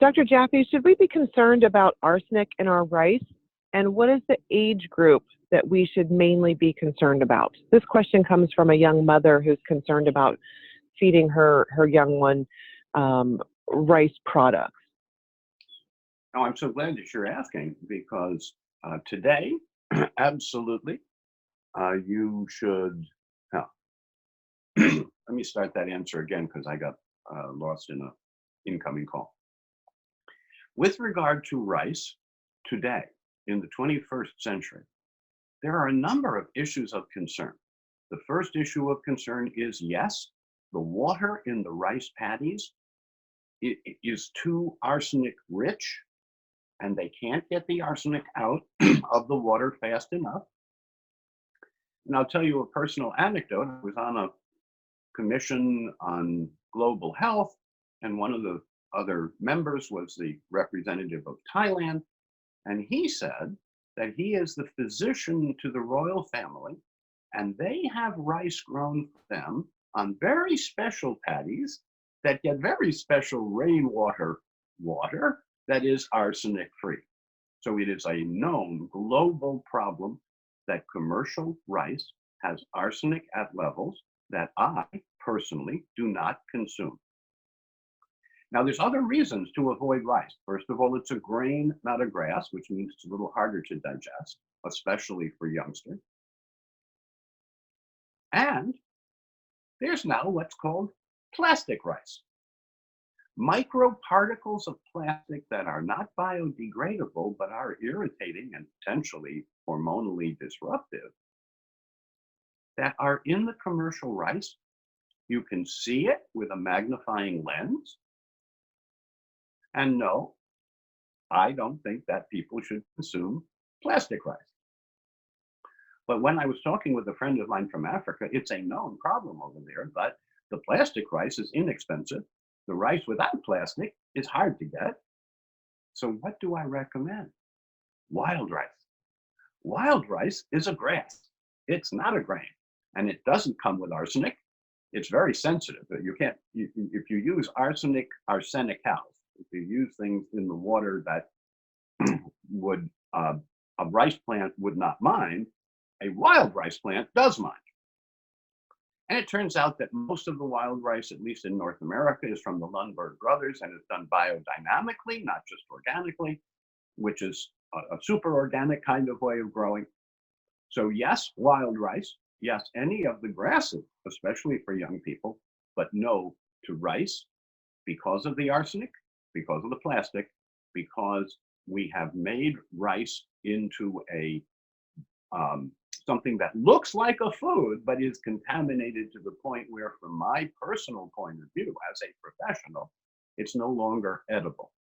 Dr. Jaffe, should we be concerned about arsenic in our rice? And what is the age group that we should mainly be concerned about? This question comes from a young mother who's concerned about feeding her young one rice products. Oh, I'm so glad that you're asking because today, absolutely, you should. Now, let me start that answer again because I got lost in an incoming call. With regard to rice, today, in the 21st century, there are a number of issues of concern. The first issue of concern is, yes, the water in the rice paddies is too arsenic rich, and they can't get the arsenic out of the water fast enough. And I'll tell you a personal anecdote. I was on a commission on global health, and one of the other members was the representative of Thailand. And he said that he is the physician to the royal family, and they have rice grown for them on very special paddies that get very special rainwater water that is arsenic free. So it is a known global problem that commercial rice has arsenic at levels that I personally do not consume. Now, there's other reasons to avoid rice. First of all, it's a grain, not a grass, which means it's a little harder to digest, especially for youngsters. And there's now what's called plastic rice. Microparticles of plastic that are not biodegradable, but are irritating and potentially hormonally disruptive, that are in the commercial rice. You can see it with a magnifying lens. And no, I don't think that people should consume plastic rice. But when I was talking with a friend of mine from Africa, it's a known problem over there, but the plastic rice is inexpensive. The rice without plastic is hard to get. So what do I recommend? Wild rice. Wild rice is a grass. It's not a grain, and it doesn't come with arsenic. It's very sensitive. You can't, if you use arsenicals, if you use things in the water that would a rice plant would not mind, a wild rice plant does mind. And it turns out that most of the wild rice, at least in North America, is from the Lundberg brothers, and it's done biodynamically, not just organically, which is a super organic kind of way of growing. So yes, wild rice. Yes, any of the grasses, especially for young people, but no to rice because of the arsenic, because of the plastic, because we have made rice into a something that looks like a food, but is contaminated to the point where, from my personal point of view as a professional, it's no longer edible.